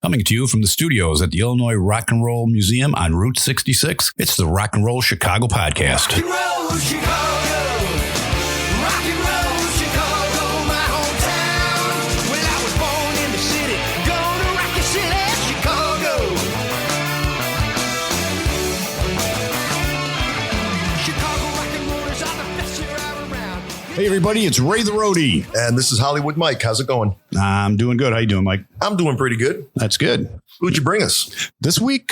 Coming to you from the studios at the Illinois Rock and Roll Museum on Route 66, it's the Rock and Roll Chicago podcast. Rock and roll Chicago, rock and roll Chicago, my hometown. Well, I was born in the city, gonna rock the city, Chicago. Chicago rock and rollers are the best here around. Hey, everybody, it's Ray the Roadie. And this is Hollywood Mike. How's it going? I'm doing good. How you doing, Mike? I'm doing pretty good. That's good. Who'd you bring us? This week,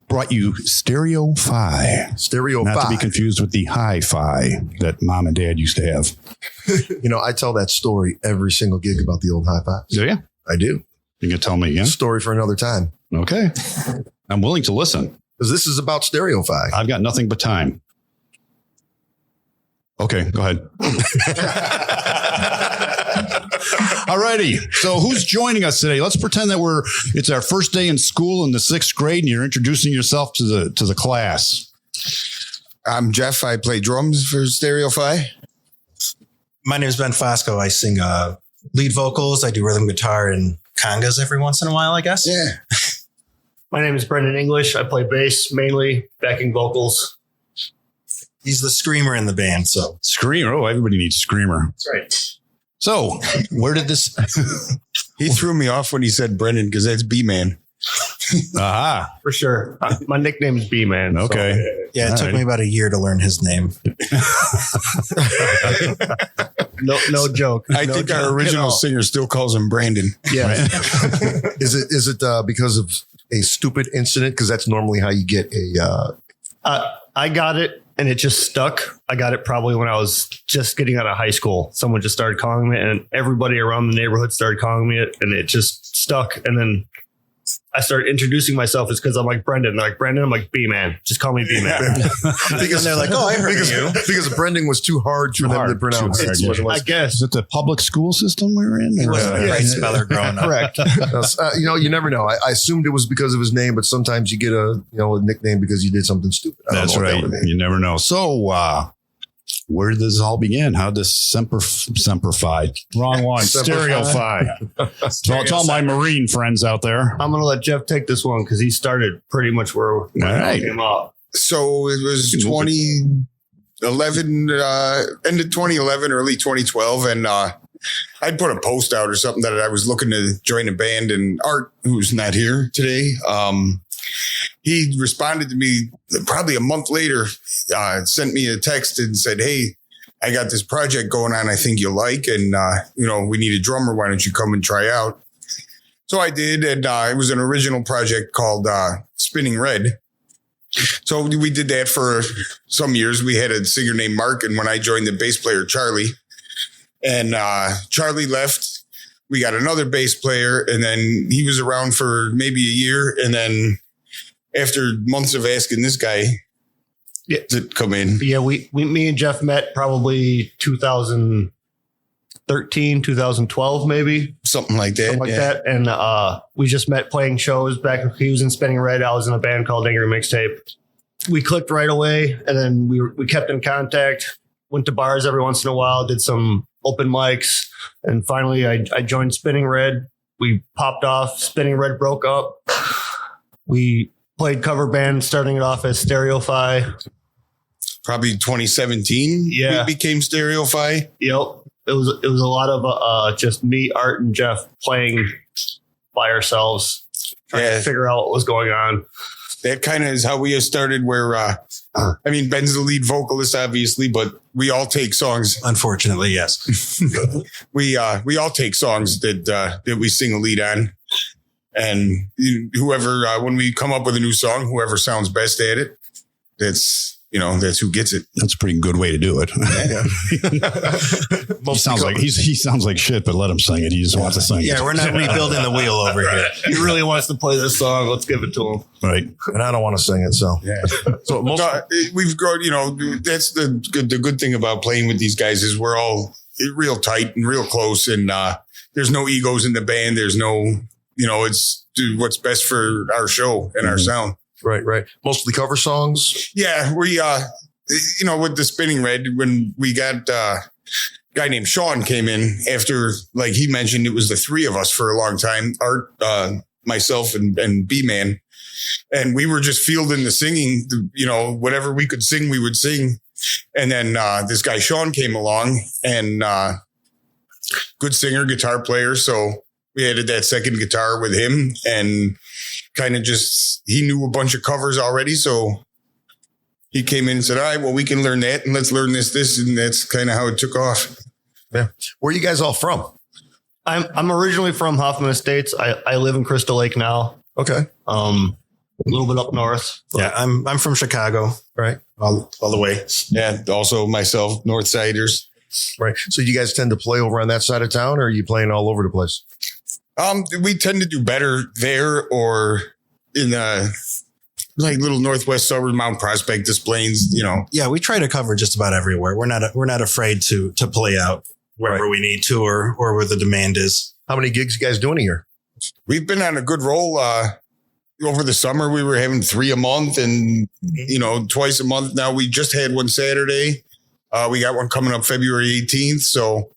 brought you Stereo Fi. Stereo Not Fi. to be confused with the Hi-Fi that Mom and Dad used to have. You know, I tell that story every single gig about the old hi-fi. Do you? I do. You can tell me again? Story for another time. Okay. I'm willing to listen. Because this is about Stereo Fi. I've got nothing but time. Okay, go ahead. Alrighty. So who's joining us today? Let's pretend that it's our first day in school in the 6th grade and you're introducing yourself to the class. I'm Jeff. I play drums for Stereo Fi. My name is Ben Fosco. I sing lead vocals. I do rhythm guitar and congas every once in a while, I guess. Yeah. My name is Brendan English. I play bass, mainly backing vocals. He's the screamer in the band, so. Screamer. Oh, everybody needs a screamer. That's right. So where did this? He threw me off when he said Brendan because that's B-Man. Aha. For sure. My nickname is B-Man. Okay. So. Yeah, it took me about a year to learn his name. No joke. I think our original singer still calls him Brandon. Yeah. Is it because of a stupid incident? Because that's normally how you get a... I got it and it just stuck. I got it probably when I was just getting out of high school. Someone just started calling me and everybody around the neighborhood started calling me it and it just stuck. And then I started introducing myself as because I'm like Brendan. They're like, Brendan, I'm like B-Man. Just call me B-Man. because they're like, oh, I heard you. Because Brendan was too hard for them to pronounce. Too hard, It's what it yeah. was. I guess. Is it the public school system we were in? He wasn't a great speller growing up. Correct. You know, you never know. I assumed it was because of his name, but sometimes you get a nickname because you did something stupid. I don't That's know what right. that would mean. You never know. So, where did this all begin? How does Semper Fi? Wrong one. Stereo Fi. So I'll tell my Marine friends out there. I'm going to let Jeff take this one because he started pretty much where it right. came up. So it was 2011, end of 2011, early 2012. And I'd put a post out or something that I was looking to join a band. And Art, who's not here today, he responded to me probably a month later, sent me a text and said, hey, I got this project going on I think you'll like. And, we need a drummer. Why don't you come and try out? So I did. And it was an original project called Spinning Red. So we did that for some years. We had a singer named Mark. And when I joined, the bass player, Charlie. And Charlie left. We got another bass player. And then he was around for maybe a year. And then after months of asking this guy to come in. Yeah, me and Jeff met probably 2013, 2012, maybe. Something like that. Something like that. And we just met playing shows back. He was in Spinning Red. I was in a band called Angry Mixtape. We clicked right away. And then we kept in contact, went to bars every once in a while, did some open mics. And finally I joined Spinning Red. We popped off. Spinning Red broke up. We played cover band, starting it off as Stereo Fi. Probably 2017. Yeah. We became Stereo Fi. Yep. It was a lot of just me, Art, and Jeff playing by ourselves, trying to figure out what was going on. That kind of is how we started where, Ben's the lead vocalist, obviously, but we all take songs. Unfortunately, yes. We all take songs that we sing a lead on. And whoever, when we come up with a new song, whoever sounds best at it, that's who gets it. That's a pretty good way to do it. He sounds like shit, but let him sing it. He just wants to sing it. Yeah, we're not rebuilding the wheel over here. He really wants to play this song. Let's give it to him. Right. And I don't want to sing it. So, so we've grown, that's the good thing about playing with these guys is we're all real tight and real close. And there's no egos in the band. There's no, it's what's best for our show and our sound. Right. Mostly cover songs. Yeah, we, with the Spinning Red, when we got a guy named Sean came in after, like he mentioned, it was the three of us for a long time. Art, myself and B-Man. And we were just fielding the singing, whatever we could sing, we would sing. And then this guy, Sean, came along and good singer, guitar player. So we added that second guitar with him and kind of he knew a bunch of covers already. So he came in and said, all right, well, we can learn that and let's learn this. And that's kind of how it took off. Yeah. Where are you guys all from? I'm originally from Hoffman Estates. I live in Crystal Lake now. Okay. A little bit up north. Yeah, I'm from Chicago, Right. all the way. Yeah. Also myself, Northsiders. Right. So you guys tend to play over on that side of town, or are you playing all over the place? We tend to do better there or in like little northwest suburb, Mount Prospect, Des Plaines, Yeah, we try to cover just about everywhere. We're not afraid to play out wherever we need to or where the demand is. How many gigs you guys doing a year? We've been on a good roll. Over the summer, we were having 3 a month and, twice a month. Now we just had one Saturday. We got one coming up February 18th. So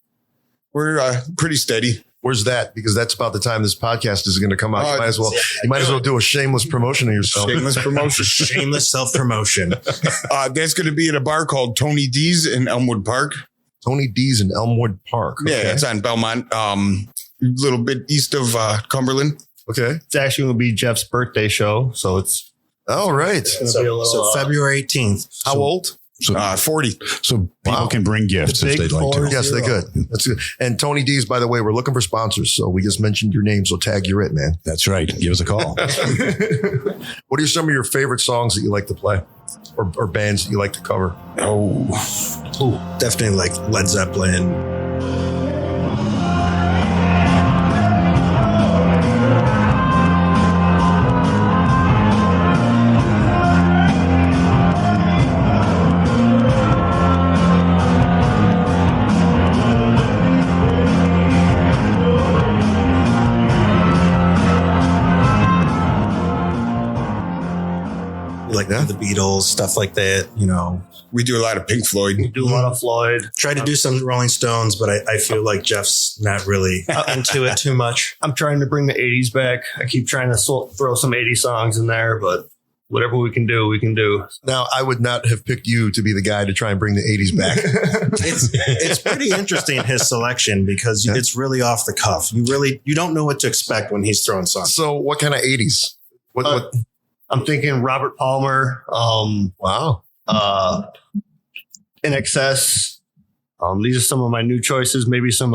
we're pretty steady. Where's that? Because that's about the time this podcast is going to come out. You might as well do a shameless promotion of yourself. Shameless promotion. Shameless self-promotion. That's going to be at a bar called Tony D's in Elmwood Park. Tony D's in Elmwood Park. Okay. Yeah, it's on Belmont, a little bit east of Cumberland. Okay. It's actually going to be Jeff's birthday show. So it's all right. going to be a little. So February 18th. How old? So 40. So people can bring gifts if they'd like to. Yes, they could. That's good. And Tony D's, by the way, we're looking for sponsors. So we just mentioned your name. So tag you're it, man. That's right. Give us a call. What are some of your favorite songs that you like to play or bands that you like to cover? Definitely like Led Zeppelin. The Beatles, stuff like that, We do a lot of Pink Floyd. We do a lot of Floyd. Try to do some Rolling Stones, but I feel like Jeff's not really into it too much. I'm trying to bring the 80s back. I keep trying to throw some 80s songs in there, but whatever we can do, we can do. Now, I would not have picked you to be the guy to try and bring the 80s back. It's pretty interesting, his selection, because it's really off the cuff. You don't know what to expect when he's throwing songs. So what kind of 80s? What? I'm thinking Robert Palmer. Wow. In Excess. These are some of my new choices. Maybe some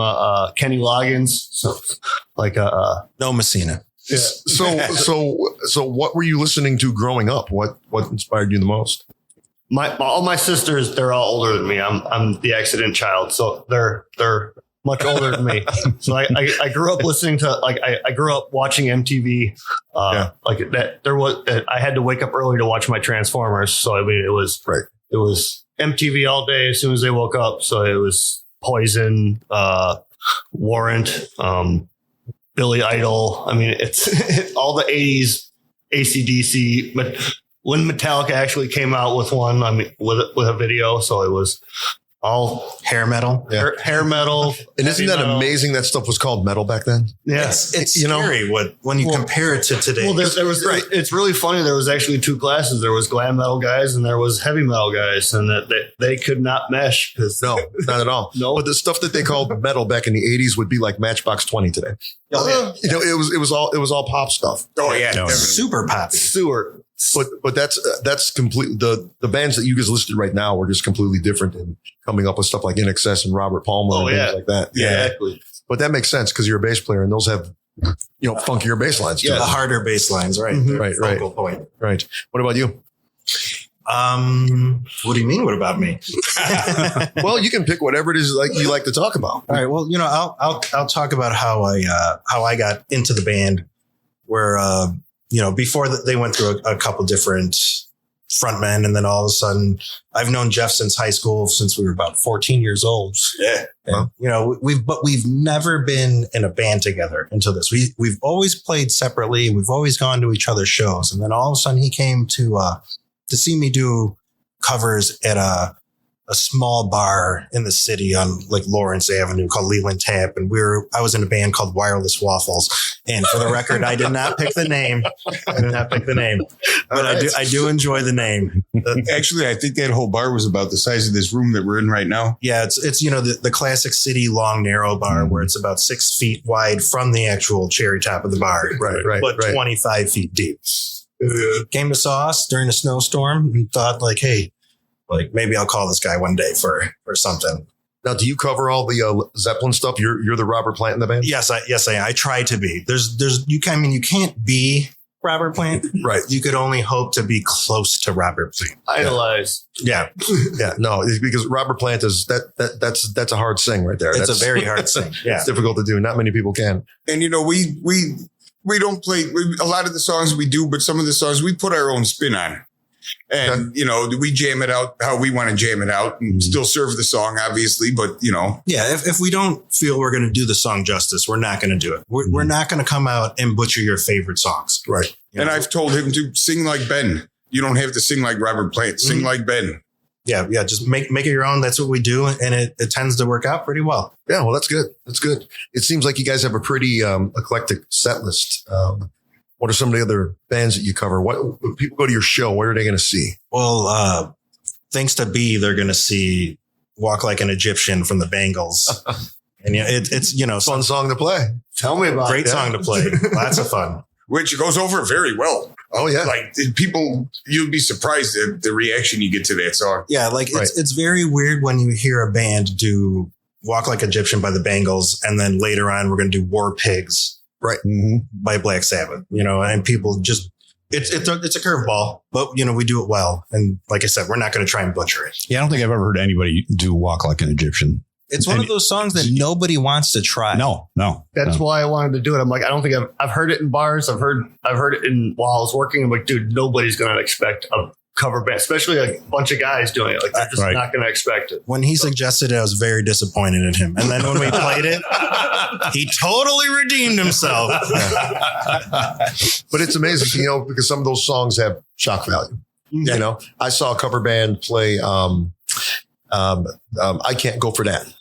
Kenny Loggins. So like No Messina. Yeah. So what were you listening to growing up? What inspired you the most? All my sisters, they're all older than me. I'm the accident child, so they're much older than me. So I grew up listening to I grew up watching MTV. Like that I had to wake up early to watch my Transformers. So I mean it was MTV all day as soon as they woke up. So it was Poison, Warrant, Billy Idol. I mean it's all the 80s AC/DC. But when Metallica actually came out with one, I mean with a video, so it was all hair metal. Hair metal. And isn't that metal. amazing that stuff was called metal back then? Yeah. It's scary when you compare it to today. Well, there was it's really funny. There was actually two classes. There was glam metal guys and there was heavy metal guys, and that they could not mesh because No, not at all. No. But the stuff that they called metal back in the 80s would be like Matchbox 20 today. It was all pop stuff. Oh yeah. No. super poppy. Stewart. But that's complete. The bands that you guys listed right now were just completely different in coming up with stuff like In Excess and Robert Palmer and things like that. Yeah, exactly. But that makes sense because you're a bass player and those have funkier bass lines too. The harder bass lines, right? Mm-hmm. Right. Focal point. Right. What about you? What do you mean? What about me? Well, you can pick whatever it is like you like to talk about. All right. Well, I'll talk about how I got into the band, where before they went through a couple different frontmen, and then all of a sudden, I've known Jeff since high school, since we were about 14 years old. Yeah. And, we've never been in a band together until this. We've always played separately. We've always gone to each other's shows, and then all of a sudden he came to see me do covers at a small bar in the city on like Lawrence Avenue called Leland Tap. And I was in a band called Wireless Waffles. And for the record, I did not pick the name. But right. I do enjoy the name. Actually, I think that whole bar was about the size of this room that we're in right now. Yeah, it's the classic city long, narrow bar where it's about 6 feet wide from the actual cherry top of the bar. Right. But 25 feet deep. Came to saw us during a snowstorm and thought like, hey, like maybe I'll call this guy one day for something. Now, do you cover all the Zeppelin stuff? You're the Robert Plant in the band? Yes, I try to be. You can't be Robert Plant. Right. You could only hope to be close to Robert Plant. Idolize. Yeah. Yeah. No, because Robert Plant is that's a hard sing right there. It's a very hard sing. Yeah. It's difficult to do. Not many people can. And we don't play a lot of the songs we do, but some of the songs we put our own spin on. And, we jam it out how we want to jam it out and still serve the song, obviously. But, Yeah, if we don't feel we're going to do the song justice, we're not going to do it. We're not going to come out and butcher your favorite songs. Right. And I've told him to sing like Ben. You don't have to sing like Robert Plant. Sing like Ben. Yeah. Just make it your own. That's what we do. And it tends to work out pretty well. Yeah, well, that's good. That's good. It seems like you guys have a pretty eclectic set list. What are some of the other bands that you cover? When people go to your show, what are they going to see? Well, thanks to B, they're going to see Walk Like an Egyptian from the Bangles. And it's Fun song to play. Tell me about great song to play. Lots of fun. Which goes over very well. Oh, yeah. Like people, you'll be surprised at the reaction you get to that song. Yeah, it's very weird when you hear a band do Walk Like Egyptian by the Bangles, and then later on we're going to do War Pigs, right, by Black Sabbath. And people just it's a curveball, but we do it well. And like I said, we're not going to try and butcher it. Yeah, I don't think I've ever heard anybody do Walk Like an Egyptian. It's one of those songs that nobody wants to try. No. That's why I wanted to do it. I'm like, I don't think I've heard it in bars. I've heard it while I was working. I'm like, dude, nobody's going to expect a cover band, especially like a bunch of guys doing it. Like they're just not going to expect it. When he suggested it, I was very disappointed in him. And then when we played it, he totally redeemed himself. But it's amazing, because some of those songs have shock value. Yeah. I saw a cover band play I Can't Go For That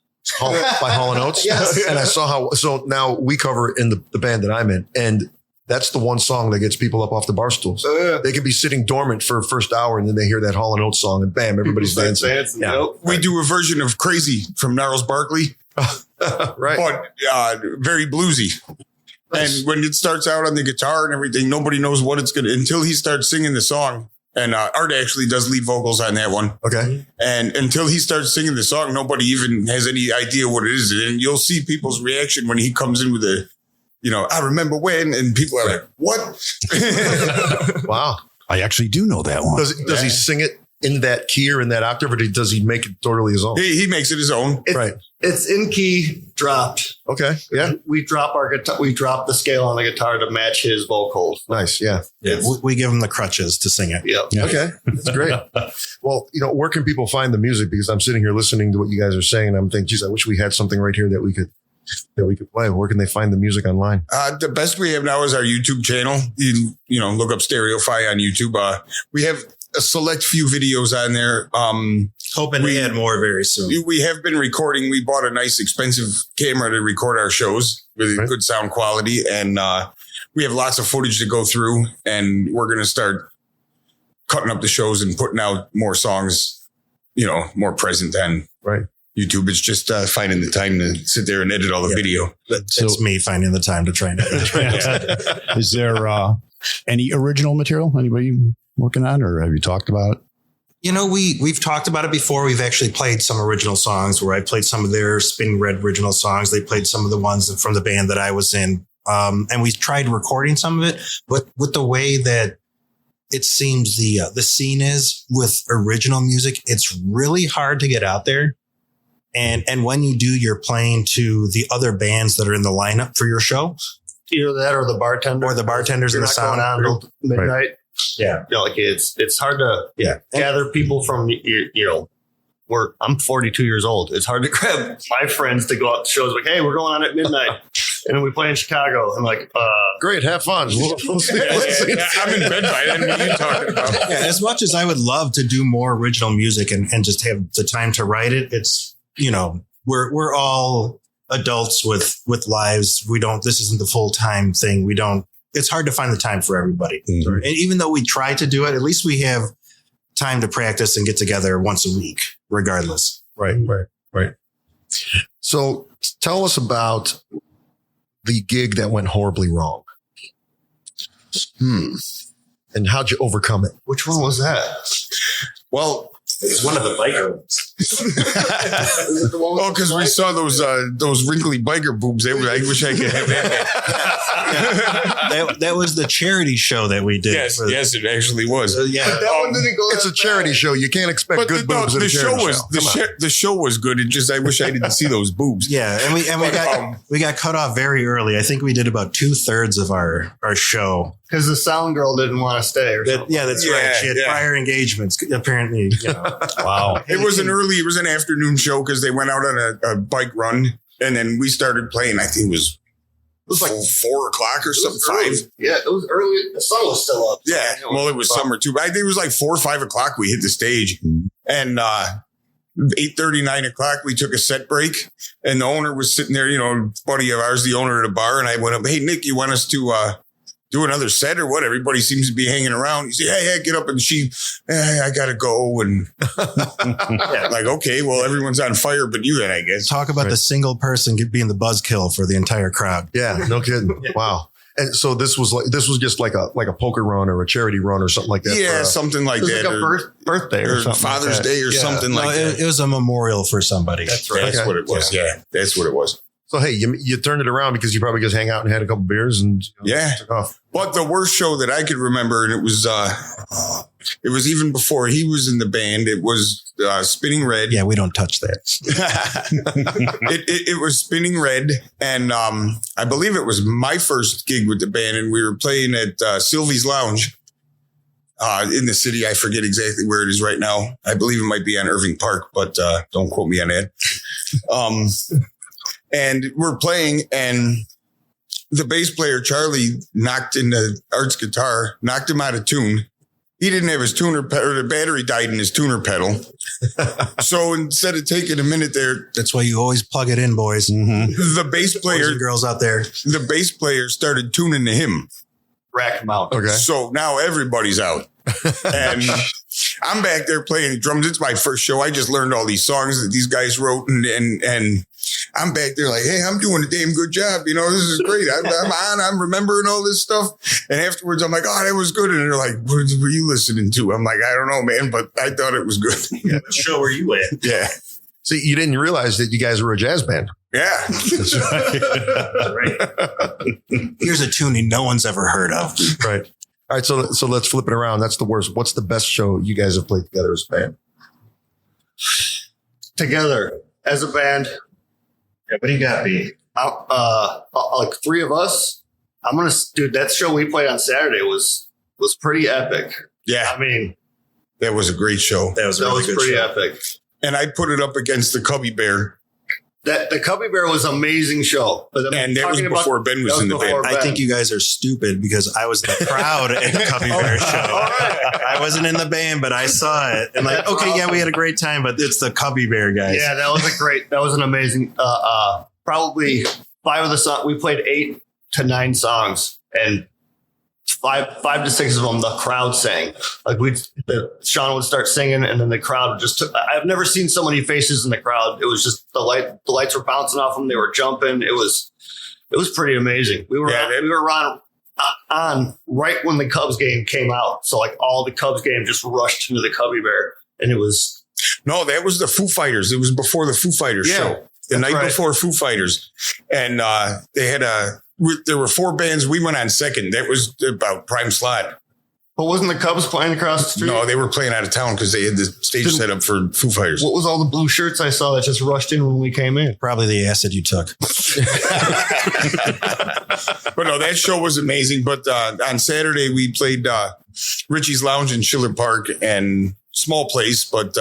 by Hall & Oates. Yes. And I saw so now we cover it in the band that I'm in. And that's the one song that gets people up off the bar stools. They could be sitting dormant for a first hour and then they hear that Hall & Oates song and bam, everybody's dancing. Yeah. Nope. We do a version of Crazy from Gnarls Barkley. Right. But very bluesy. Nice. And when it starts out on the guitar and everything, nobody knows what it's going to until he starts singing the song. And Art actually does lead vocals on that one. Okay. And until he starts singing the song, nobody even has any idea what it is. And you'll see people's reaction when he comes in with I remember when, and people are like, what? Wow. I actually do know that one. Does he sing it in that key or in that octave, or does he make it totally his own? He makes it his own. Right. It's in key dropped. Okay. Yeah. We drop our guitar. We drop the scale on the guitar to match his vocals. Nice. Yeah. We give him the crutches to sing it. Yeah. Okay. That's great. Well, where can people find the music? Because I'm sitting here listening to what you guys are saying. And I'm thinking, geez, I wish we had something right here that we could play. Where can they find the music online? The best we have now is our YouTube channel. You look up Stereo Fi on YouTube. We have a select few videos on there. Hoping we add more very soon. We have been recording. We bought a nice expensive camera to record our shows with good sound quality. And we have lots of footage to go through. And we're going to start cutting up the shows and putting out more songs, more present on YouTube. It's just finding the time to sit there and edit all the video. It's me finding the time to try and edit. Is there any original material anybody working on, or have you talked about it? We've talked about it before. We've actually played some original songs where I played some of their Spinning Red original songs. They played some of the ones from the band that I was in. And we tried recording some of it, but with the way that it seems the scene is with original music, it's really hard to get out there. And when you do, you're playing to the other bands that are in the lineup for your show. Either that or the bartender. Or the bartenders in the sound on until midnight. Right. Yeah. It's hard to gather people from, I'm 42 years old. It's hard to grab my friends to go out to shows like, hey, we're going on at midnight. And then we play in Chicago. And like, Great, have fun. We'll see. I'm in bed by then. What are you talking about? Yeah, as much as I would love to do more original music and just have the time to write it, it's, we're all adults with lives. This isn't the full time thing. It's hard to find the time for everybody. Mm-hmm. And even though we try to do it, at least we have time to practice and get together once a week, regardless. Right. So tell us about the gig that went horribly wrong. And how'd you overcome it? which one was that? Well, It's one of the biker ones. oh, because we saw those wrinkly biker boobs. I wish I could have that. That was the charity show that we did. Yes, it actually was. Yeah. It's a charity show. You can't expect But good boobs at a charity show. the show was good. It just I wish I didn't see those boobs. Yeah, and we got cut off very early. I think we did about 2/3 of our show. Because the sound girl didn't want to stay or something. That's right. She had prior engagements. Apparently, Wow. It was an afternoon show because they went out on a bike run, and then we started playing. I think it was like 4 o'clock or something. 5. Yeah, it was early. The sun was still up. Yeah, well, it was summer too. But I think it was like 4 or 5 o'clock we hit the stage, and 8:30, 9 o'clock we took a set break, and the owner was sitting there. Buddy of ours, the owner of the bar, and I went up. Hey, Nick, you want us to do another set or what? Everybody seems to be hanging around. He said, yeah, get up. And I got to go. And like, okay, well, everyone's on fire, but you then, I guess. talk about the single person being the buzzkill for the entire crowd. Yeah, no kidding. Wow. And so this was just like a poker run or a charity run or something like that. Yeah, something like It was that. like a birthday or something. Father's like that. Day or something like that. It was a memorial for somebody. That's right. That's what it was. Yeah, that's what it was. So, hey, you turned it around because you probably just hang out and had a couple beers and took off. But the worst show that I could remember, and it was even before he was in the band. It was Spinning Red. Yeah, we don't touch that. It was Spinning Red, and I believe it was my first gig with the band, and we were playing at Sylvie's Lounge in the city. I forget exactly where it is right now. I believe it might be on Irving Park, but don't quote me on that. And we're playing, and the bass player, Charlie, knocked in the Art's guitar, knocked him out of tune. He didn't have his tuner pedal, or the battery died in his tuner pedal. So instead of taking a minute there, That's why you always plug it in, boys. the bass Boys player, and girls out there. the bass player started tuning to him. Rack them out. Okay. So now everybody's out. And I'm back there playing drums. It's my first show. I just learned all these songs that these guys wrote, and I'm back there like, hey, I'm doing a damn good job. This is great. I'm remembering all this stuff. And afterwards, I'm like, oh, that was good. And they're like, what were you listening to? I'm like, I don't know, man, but I thought it was good. What show were you at? Yeah. See, you didn't realize that you guys were a jazz band. Yeah. Here's a tuning no one's ever heard of. Right. All right. So let's flip it around. That's the worst. What's the best show you guys have played together as a band? Together as a band. What do you got, B? Like 3 of us. Dude, that show we played on Saturday was pretty epic. Yeah. I mean, That was a great show. That was a really good pretty show. epic. And I put it up against the Cubby Bear. The Cubby Bear was an amazing show. But And that was before Ben was in the band. I think you guys are stupid because I was in the crowd at the Cubby Bear show. I wasn't in the band, but I saw it. And like, okay, yeah, we had a great time, but it's the Cubby Bear guys. Yeah, that was an amazing, probably 5 of the songs. We played 8 to 9 songs, and 5 to 6 of them, the crowd sang. Like Sean would start singing, and then the crowd just took. I've never seen so many faces in the crowd. It was just the lights were bouncing off them. They were jumping. It was pretty amazing. We were on right when the Cubs game came out. So like all the Cubs game just rushed into the Cubby Bear, and it was. No, that was the Foo Fighters. It was before the Foo Fighters show. The night before Foo Fighters. And they had there were 4 bands. We went on second. That was about prime slot. But wasn't the Cubs playing across the street? No, they were playing out of town because they had the stage set up for Foo Fighters. What was all the blue shirts I saw that just rushed in when we came in? Probably the acid you took. But no, that show was amazing. But on Saturday, we played Richie's Lounge in Schiller Park, and small place, but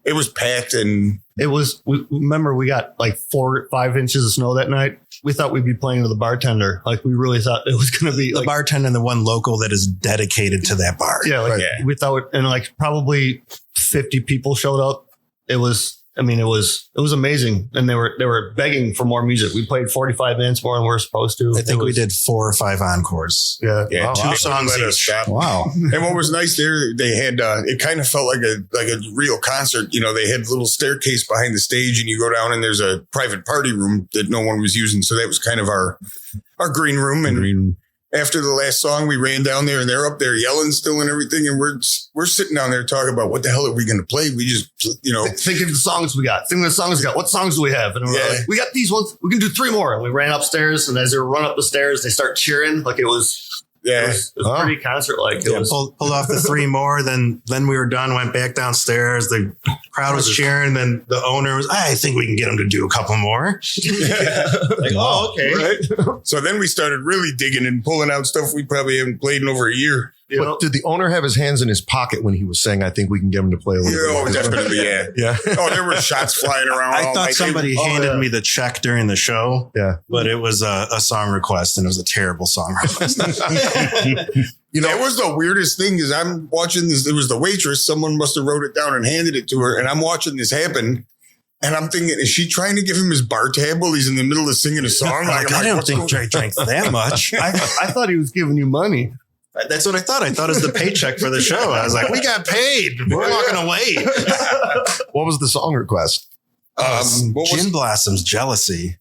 it was packed. And Remember we got like 4 or 5 inches of snow that night. we thought we'd be playing to the bartender. Like we really thought it was going to be The like, bartender and the one local that is dedicated to that bar. yeah, like Right. we thought, and like probably 50 people showed up. It was amazing. And they were begging for more music. We played 45 minutes more than we were supposed to. I think It we was- did 4 or 5 encores. Yeah. Yeah, Two songs each. Wow. And what was nice there, they had it kind of felt like a real concert. You know, they had a little staircase behind the stage, and you go down, and there's a private party room that no one was using. So that was kind of our green room. And after the last song, we ran down there, and they're up there yelling still and everything, and we're sitting down there talking about what the hell are we going to play. We just, you know, Think of the songs we got. What songs do we have? And we're Yeah. like, we got these ones. We can do 3 more. And we ran upstairs, and as they were running up the stairs, they start cheering. Like it was yeah. it was pretty concert like. It was Pulled off the 3 more. Then we were done. Went back downstairs. The crowd was cheering. Then the owner was, I think we can get him to do a couple more. like, oh, okay. Right. So then we started really digging and pulling out stuff we probably haven't played in over a year. You know? But did the owner have his hands in his pocket when he was saying, I think we can get him to play a little Oh, bit? definitely, yeah. Yeah. Oh, there were shots flying around. I all thought night. somebody handed me the check during the show, Yeah. but it was a song request, and it was a terrible song request. You know, That was the weirdest thing is I'm watching this. It was the waitress. Someone must have wrote it down and handed it to her. And I'm watching this happen. And I'm thinking, is she trying to give him his bar tab while he's in the middle of singing a song? Like, I don't think Jay drank that much. I thought he was giving you money. That's what I thought. I thought it was the paycheck for the show. I was like, we got paid. We're walking away. what was the song request? what was Gin Blossoms, Jealousy.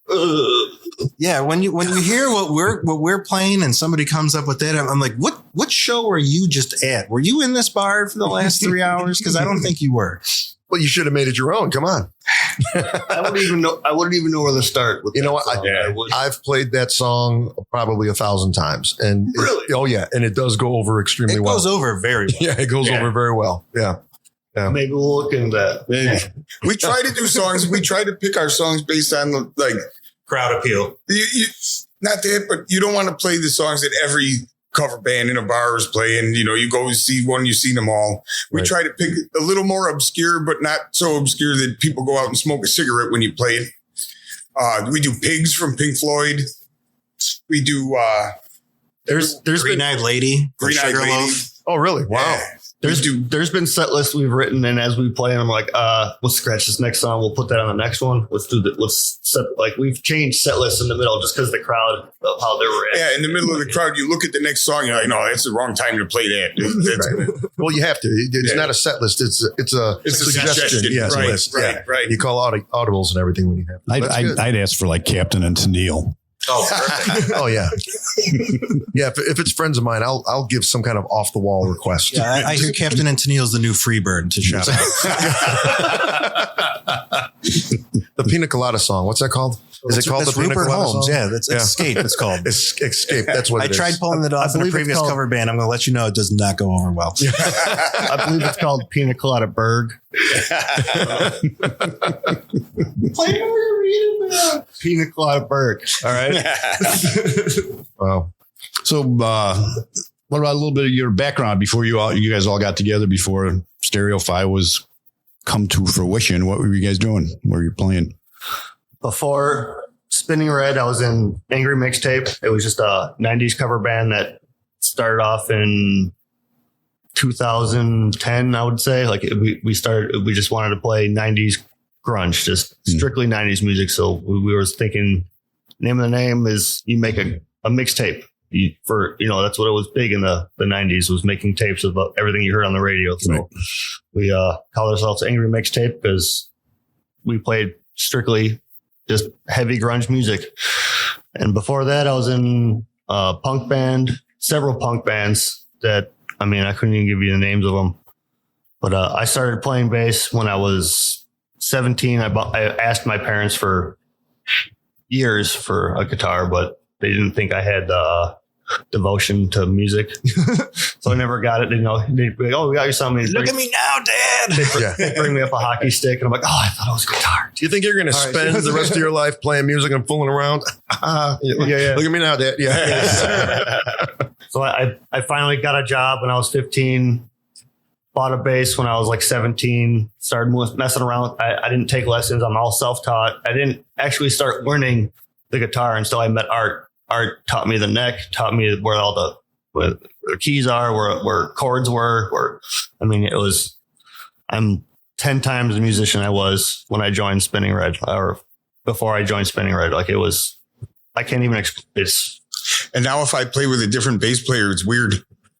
Yeah, when you hear what we're playing and somebody comes up with that, I'm like, what show were you just at? Were you in this bar for the last 3 hours? Because I don't think you were. Well, you should have made it your own. Come on. I wouldn't even know where to start with. You know that what? song. Yeah. I would- I've played that song probably 1,000 times. And Really? oh, yeah. And it does go over extremely It well. goes over very well. Yeah, it goes Yeah. over very well. Yeah. Maybe we'll look into that. we try to do songs. We try to pick our songs based on the, like, Crowd appeal. not that, but you don't want to play the songs that every cover band in a bar is playing. You know, you go see one, you see them all. We Right. try to pick a little more obscure, but not so obscure that people go out and smoke a cigarette when you play it. We do Pigs from Pink Floyd. We do There's been Green-Eyed Lady. Green Eyed Sugar Lady. Loaf. Oh, really? Wow. Yeah. there's been set lists we've written, and as we play, and I'm like, we'll scratch this next song, we'll put that on the next one. Let's set, like, we've changed set lists in the middle just because the crowd of how they were at. Yeah, in the middle of the crowd, you look at the next song, you're like, no, that's the wrong time to play that. That's- Well, you have to. It's Yeah. not a set list. It's a It's a suggestion. suggestion. Yeah, it's a Right, list. right, Yeah. right. You call audibles and everything when you have to. That's good. I'd ask for like Captain and Tennille. Oh, perfect. Oh yeah, yeah. If it's friends of mine, I'll give some kind of off the wall request. Yeah, I hear Captain and Tennille's the new Freebird to shout out. The Pina Colada song. What's that called? Is it called That's the Pina Rupert Colada Holmes? song? Yeah, that's Escape. It's called. It's Escape. That's what I it is. tried pulling it off in a believe it's previous called- cover band. I'm going to let you know it does not go over well. I believe it's called Pina Colada Berg. Pina Colada Berg. All right. Wow. So, what about a little bit of your background before you guys all got together before Stereo Fi was come to fruition? What were you guys doing? What were you playing? Before Spinning Red, I was in Angry Mixtape. It was just a 90s cover band that started off in 2010, I would say. Like we just wanted to play 90s grunge, just strictly 90s music. So we were thinking, name of the name is you make a mixtape. That's what it was big in the 90s, was making tapes of everything you heard on the radio. So Right. we called ourselves Angry Mixtape because we played strictly just heavy grunge music. And before that, I was in a punk band, several punk bands that, I couldn't even give you the names of them. But I started playing bass when I was 17. I asked my parents for years for a guitar, but they didn't think I had devotion to music. So I never got it. They'd be like, oh, we got you something. Look at me now, Dad. Yeah. Bring me up a hockey stick. And I'm like, oh, I thought it was guitar. Do you think you're going to All right. spend the rest of your life playing music and fooling around? Yeah. Look at me now, Dad. Yeah. So I finally got a job when I was 15, bought a bass when I was like 17, started messing around. I didn't take lessons. I'm all self-taught. I didn't actually start learning the guitar until I met Art. Art taught me the neck, taught me where all where the keys are, where chords were. I'm 10 times the musician I was when I joined Spinning Red, or before I joined Spinning Red. Like, it was, I can't even, it's. And now if I play with a different bass player, it's weird.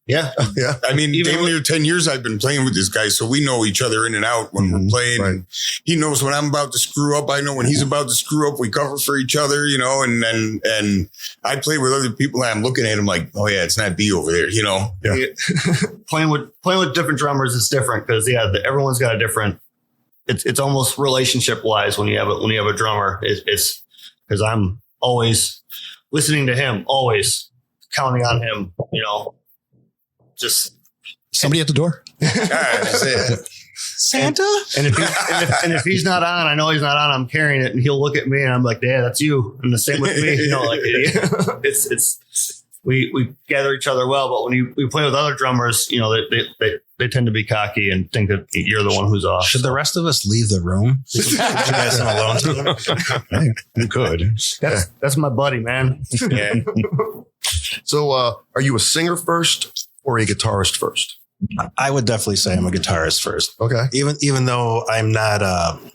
Yeah. Yeah. I mean, Even damn near 10 years I've been playing with this guy, so we know each other in and out when we're playing. Right. And he knows when I'm about to screw up. I know when he's about to screw up. We cover for each other, you know, and I play with other people and I'm looking at him like, oh yeah, it's not B over there, you know? Yeah. Playing with different drummers is different because everyone's got a different. It's almost relationship wise when you have a drummer. It's because I'm always listening to him, always counting on him, you know. Just Somebody at the door? That's it. Santa? and if he's not on, I know he's not on. I'm carrying it, and he'll look at me, and I'm like, "Yeah, that's you." And the same with me, you know. Like it's we gather each other well, but when we play with other drummers, you know, they tend to be cocky and think that you're the one who's off. Should the rest of us leave the room? Put you guys in alone time? Hey, you could. That's my buddy, man. Yeah. So, are you a singer first or a guitarist first? I would definitely say I'm a guitarist first. Okay. Even though I'm not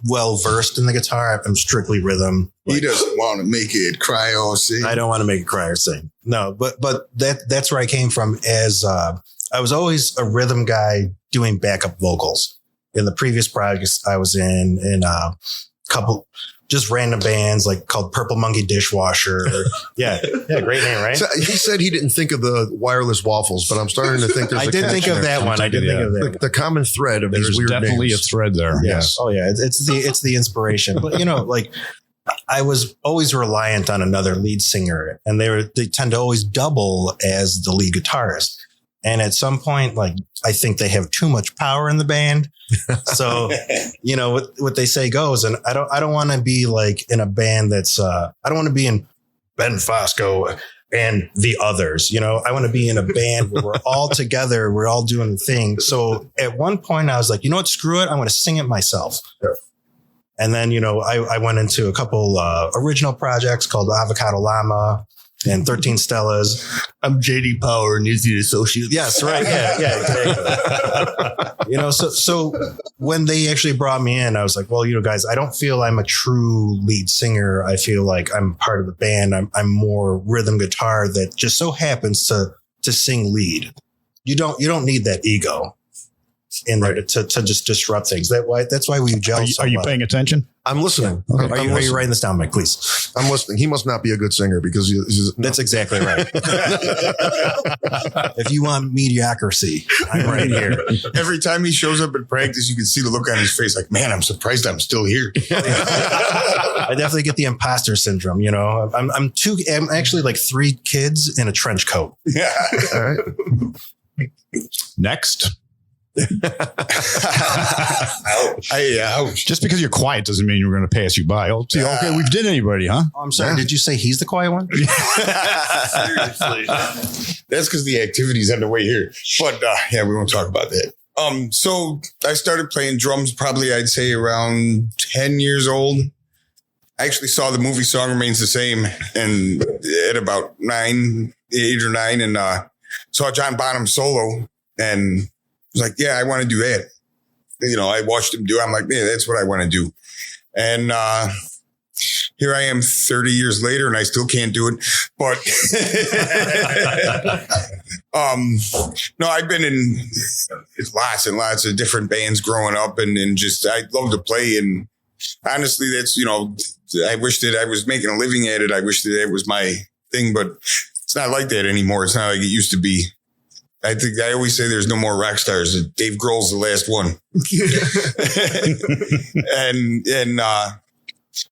well versed in the guitar, I'm strictly rhythm. He doesn't want to make it cry or sing. I don't want to make it cry or sing. No, but that's where I came from. As I was always a rhythm guy doing backup vocals in the previous projects I was in a couple just random bands like called Purple Monkey Dishwasher. Yeah, great name, right? So he said he didn't think of the wireless waffles, but I'm starting to think there's I did think of that one. I did think of that one. the common thread of There's these weird definitely names. a thread there. Yes. Oh yeah, it's the inspiration. But you know, like I was always reliant on another lead singer, and they tend to always double as the lead guitarist. And at some point, like I think they have too much power in the band. So, you know, what they say goes. And I don't want to be like in a band that's I don't want to be in Ben Fosco and the others. You know, I want to be in a band where we're all together. We're all doing the thing. So at one point I was like, you know what? Screw it. I'm going to sing it myself. Sure. And then, you know, I went into a couple original projects called Avocado Llama and 13 Stellas. I'm JD Power and Easy Associates. Yes, right. Yeah, exactly. You know, so when they actually brought me in, I was like, well, you know, guys, I don't feel I'm a true lead singer. I feel like I'm part of the band. I'm more rhythm guitar that just so happens to sing lead. You don't need that ego in there to just disrupt things. That's why we gel. Are you paying attention? I'm listening. Okay. Are you writing this down, Mike? Please. I'm listening. He must not be a good singer because he's That's exactly right. If you want mediocrity, I'm right here. Every time he shows up at practice, you can see the look on his face like, man, I'm surprised I'm still here. I definitely get the imposter syndrome. You know, I'm actually like 3 kids in a trench coat. Yeah. all right. Next. Ouch. Just because you're quiet doesn't mean we're going to pass you by. Oh, see, okay, we've did anybody, huh? Oh, I'm sorry. Did you say he's the quiet one? Seriously. That's because the activity's underway here. But yeah, we won't talk about that. So I started playing drums probably I'd say around 10 years old. I actually saw the movie Song Remains the Same and at about 8 or 9 and saw John Bonham solo and was like, yeah, I want to do that. You know, I watched him do it. I'm like, yeah, that's what I want to do. And here I am 30 years later and I still can't do it. But no, I've been in lots and lots of different bands growing up and just I love to play. And honestly, that's, you know, I wish that I was making a living at it. I wish that it was my thing, but it's not like that anymore. It's not like it used to be. I think I always say there's no more rock stars. Dave Grohl's the last one. and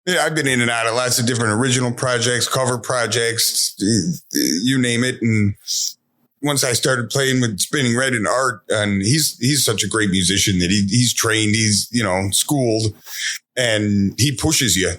yeah, I've been in and out of lots of different original projects, cover projects, you name it. And once I started playing with Spinning Red and Art, and he's such a great musician that he's trained, he's, you know, schooled, and he pushes you.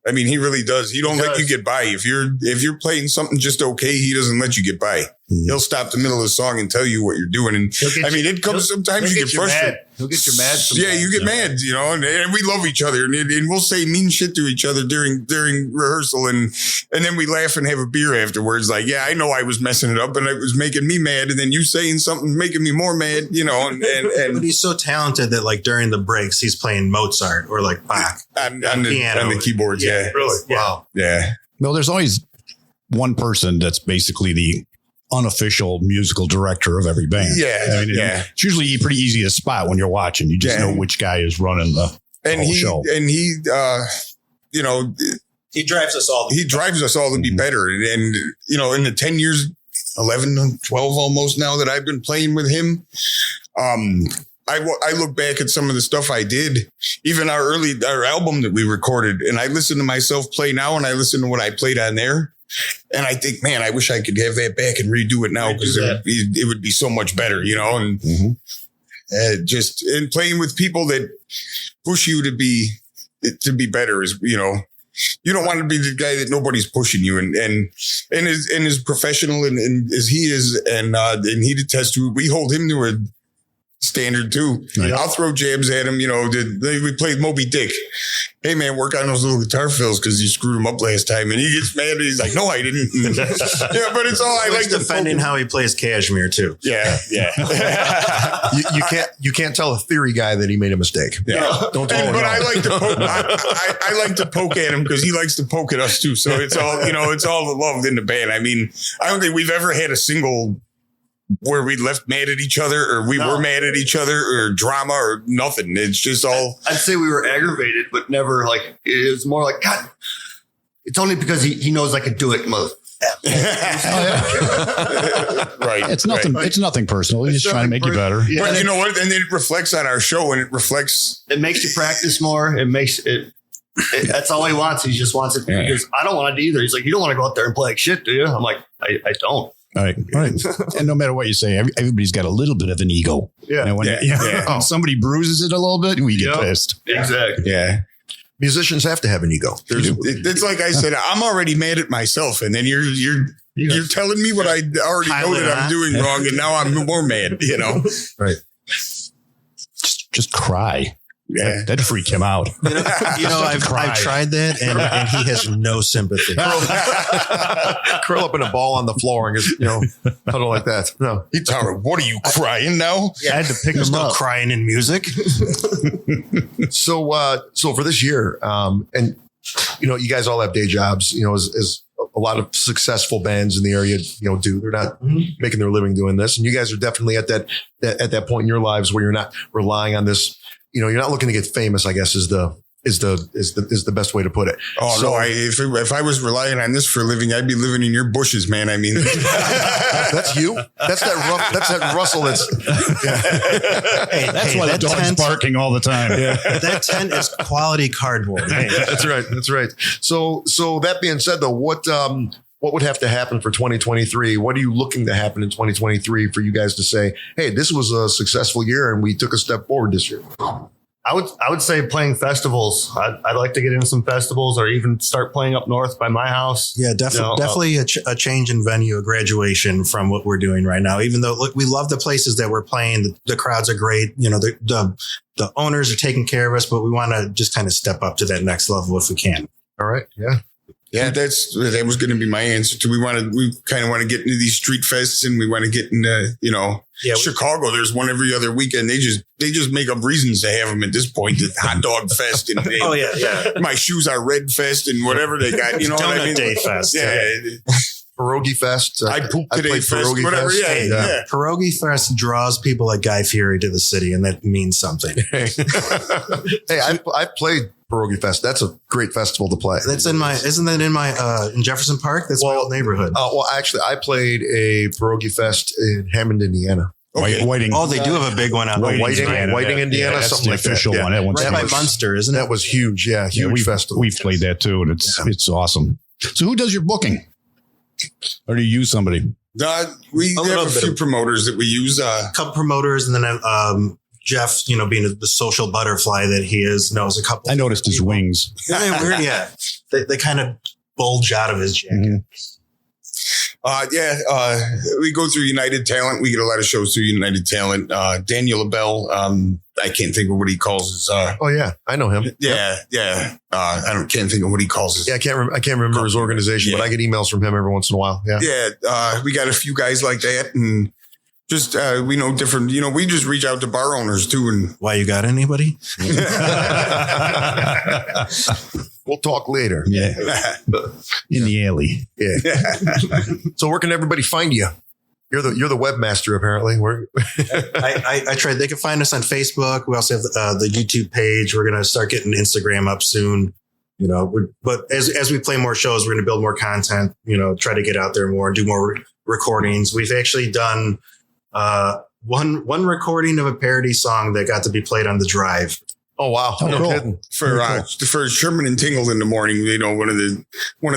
I mean, he really does. He don't let you get by. If you're playing something just okay, he doesn't let you get by. He'll stop the middle of the song and tell you what you're doing. And I mean, it comes sometimes you get frustrated. He'll get you mad. Yeah, you get mad, you know, and we love each other, and we'll say mean shit to each other during rehearsal, and then we laugh and have a beer afterwards. Like, yeah, I know I was messing it up, and it was making me mad, and then you saying something making me more mad, you know. And but he's so talented that like during the breaks he's playing Mozart or like Bach on the keyboards. Yeah, really. Wow. Yeah. Well, there's always one person that's basically the unofficial musical director of every band. Yeah, I mean, it's usually pretty easy to spot when you're watching. You just know which guy is running the whole show. And he, you know, he drives us all. He drives us all to be better. And, you know, in the 10 years, 11, 12 almost now that I've been playing with him, I look back at some of the stuff I did, even our album that we recorded, and I listen to myself play now, and I listen to what I played on there. And I think, man, I wish I could have that back and redo it now, because it would be so much better, you know. And just playing with people that push you to be better is, you know, you don't want to be the guy that nobody's pushing you, and as professional and as he is, and he detests to it. We hold him to a standard too. Right. I'll throw jabs at him. You know, we played Moby Dick. Hey man, work on those little guitar fills because you screwed him up last time. And he gets mad. And he's like, no, I didn't. Yeah, but it's all I like defending how he plays Kashmir too. Yeah, yeah. you can't tell a theory guy that he made a mistake. Yeah, don't tell him. But I like to poke. I like to poke at him because he likes to poke at us too. So it's all, you know, it's all the love in the band. I mean, I don't think we've ever had a single where we left mad at each other, or we were mad at each other, or drama, or nothing. It's just all. I'd say we were aggravated, but never like, it was more like, God, it's only because he knows I could do it, mother. Right. It's nothing. Right. It's nothing personal. He's just trying to make you better. Yeah. But you know what? And then it reflects on our show, and it reflects. It makes you practice more. It makes it. That's all he wants. He just wants it. Yeah. Because I don't want it either. He's like, you don't want to go out there and play like shit, do you? I'm like, I don't. All right. And no matter what you say, everybody's got a little bit of an ego. Yeah. And when somebody bruises it a little bit, we get pissed. Exactly. Yeah. Musicians have to have an ego. It's like I said, I'm already mad at myself, and then you're telling me what I already know that I'm doing wrong, and now I'm more mad. You know. Right. Just cry. Yeah, that'd freak him out. You know, I've tried that, and he has no sympathy. Curl up in a ball on the floor and just, huddle like that. No, he's like, what are you crying now? Yeah, I had to pick him up. Crying in music. So for this year, and you guys all have day jobs. As a lot of successful bands in the area, do. They're not making their living doing this, and you guys are definitely at that point in your lives where you're not relying on this. You're not looking to get famous, I guess, is the best way to put it. Oh, so, no. If I was relying on this for a living, I'd be living in your bushes, man. I mean, that's you. That's that Russell. That's why the dog's barking all the time. Yeah. That tent is quality cardboard. Hey. That's right. So that being said, though, what would have to happen for 2023? What are you looking to happen in 2023 for you guys to say, hey, this was a successful year and we took a step forward this year? I would say playing festivals. I'd like to get into some festivals, or even start playing up north by my house. Yeah, definitely a change in venue, a graduation from what we're doing right now. Even though, look, we love the places that we're playing. The crowds are great. The owners are taking care of us, but we want to just kind of step up to that next level if we can. All right. Yeah. Yeah, that was going to be my answer to. We kind of want to get into these street fests, and we want to get into, Chicago. There's one every other weekend. They just make up reasons to have them at this point. The hot dog fest and my shoes are red fest and whatever they got. You know what I mean? Day fest. Yeah. Pierogi Fest. I pooped today fest. Whatever. Fest. Yeah. Pierogi Fest draws people like Guy Fieri to the city, and that means something. Hey, I've played Pierogi Fest. That's a great festival to play. Isn't that in Jefferson Park? That's my old neighborhood. Actually, I played a Pierogi Fest in Hammond, Indiana. Okay. Whiting. Oh, they do have a big one out there. Whiting, Indiana, something like that. Official one. Yeah. Right by Munster, isn't it? That was huge. Yeah, huge festival. We've played that too, and it's awesome. So who does your booking? Or do you use somebody? We have a few promoters that we use. A couple promoters, and then Jeff, being the social butterfly that he is, knows a couple. I noticed his wings. Yeah, weird. Yeah, they kind of bulge out of his jacket. We go through United Talent. We get a lot of shows through United Talent. Daniel LaBelle, I can't think of what he calls his. Oh yeah, I know him. Yeah. Can't think of what he calls his. Yeah, I can't remember his organization, but I get emails from him every once in a while. Yeah. Yeah. We got a few guys like that, and just we know different. We just reach out to bar owners too. And Why, you got anybody? We'll talk later. Yeah. In the alley. Yeah. So where can everybody find you? You're the webmaster apparently. I tried. They can find us on Facebook. We also have the YouTube page. We're going to start getting Instagram up soon. But as we play more shows, we're going to build more content. Try to get out there more and do more recordings. We've actually done one recording of a parody song that got to be played on the drive. Oh wow! No kidding. For Sherman and Tingle in the morning, one of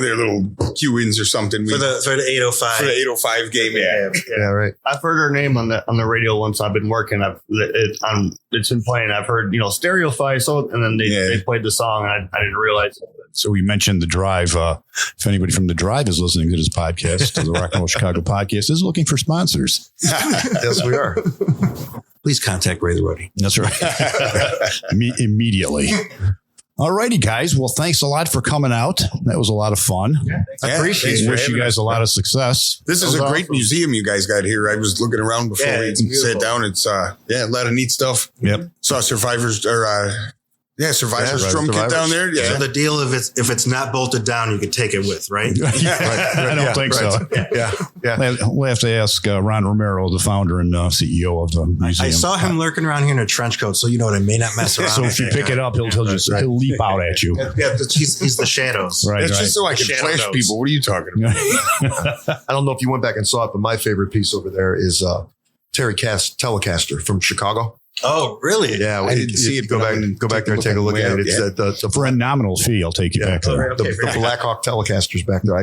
their little cue-ins or something For the 805. For the 805 game. Yeah, right. I've heard her name on the radio once. I've been working. It's been playing. I've heard Stereo Fi. So and then they played the song. And I didn't realize it. So we mentioned the Drive. If anybody from the Drive is listening to this podcast, the Rock and Roll Chicago podcast is looking for sponsors. Yes, we are. Please contact Ray the Roadie. That's right. Immediately. All righty, guys. Well, thanks a lot for coming out. That was a lot of fun. I appreciate it. Wish you guys a lot of success. This is a great museum you guys got here. I was looking around before we sat down. It's a lot of neat stuff. Yep. Saw Survivors Survivors drum kit down there. Yeah. So the deal, if it's not bolted down, you can take it with, right? I don't think so. Yeah. We'll have to ask Ron Romero, the founder and CEO of the museum. I saw him lurking around here in a trench coat, so I may not mess around. So if you pick it up, he'll leap out at you. Yeah, he's the shadows. Right. It's just so I can flash people. What are you talking about? I don't know if you went back and saw it, but my favorite piece over there is Terry Cass Telecaster from Chicago. Oh, really? Yeah, I didn't see it. Go back there and take a look at it. It's For a nominal fee, I'll take you back there. The Blackhawk Telecaster's back there.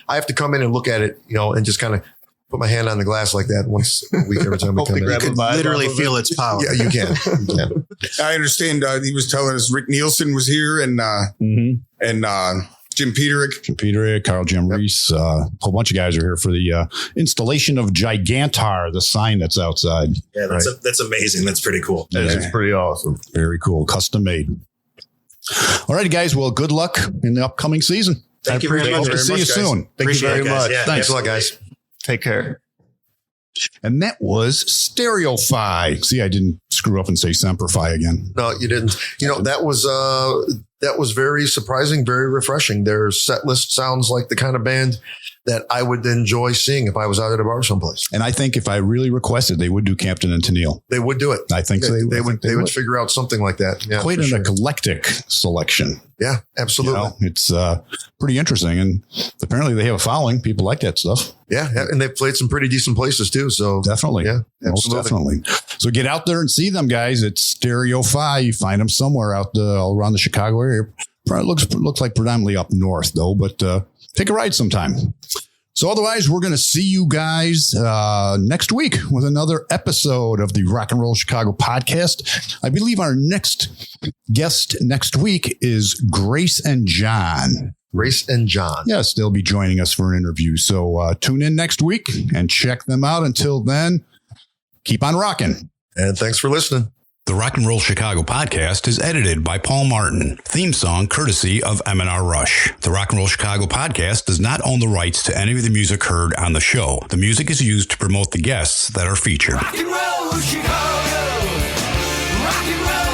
I have to come in and look at it, and just kind of put my hand on the glass like that once a week every time we come in. You can literally feel its power. Yeah, you can. I understand. He was telling us Rick Nielsen was here and Jim Peterick, Carl Jim Reese, a whole bunch of guys are here for the installation of Gigantar, the sign that's outside. Yeah, that's amazing. That's pretty cool. It's pretty awesome. Very cool. Custom made. All right, guys. Well, good luck in the upcoming season. Thank you very much. Hope to see you soon. Thank you very much. Yeah, thanks a lot, guys. Take care. And that was Stereo Fi. See, I didn't screw up and say Semper Fi again. No, you didn't. That was very surprising, very refreshing. Their set list sounds like the kind of band that I would enjoy seeing if I was out at a bar someplace. And I think if I really requested, they would do Campton and Tennille. They would do it. I think they would figure out something like that. Yeah, quite an eclectic selection. Yeah, absolutely. It's pretty interesting. And apparently they have a following. People like that stuff. Yeah. And they've played some pretty decent places too. So definitely. Yeah, most definitely. So get out there and see them, guys. It's Stereo Fi. You find them somewhere out all around the Chicago area. Probably looks like predominantly up north though, but take a ride sometime. So otherwise, we're going to see you guys next week with another episode of the Rock and Roll Chicago podcast. I believe our next guest next week is Grace and John. Grace and John. Yes, they'll be joining us for an interview. So tune in next week and check them out. Until then, keep on rocking. And thanks for listening. The Rock and Roll Chicago podcast is edited by Paul Martin. Theme song courtesy of M&R Rush. The Rock and Roll Chicago podcast does not own the rights to any of the music heard on the show. The music is used to promote the guests that are featured. Rock and roll, Chicago. Rock and roll.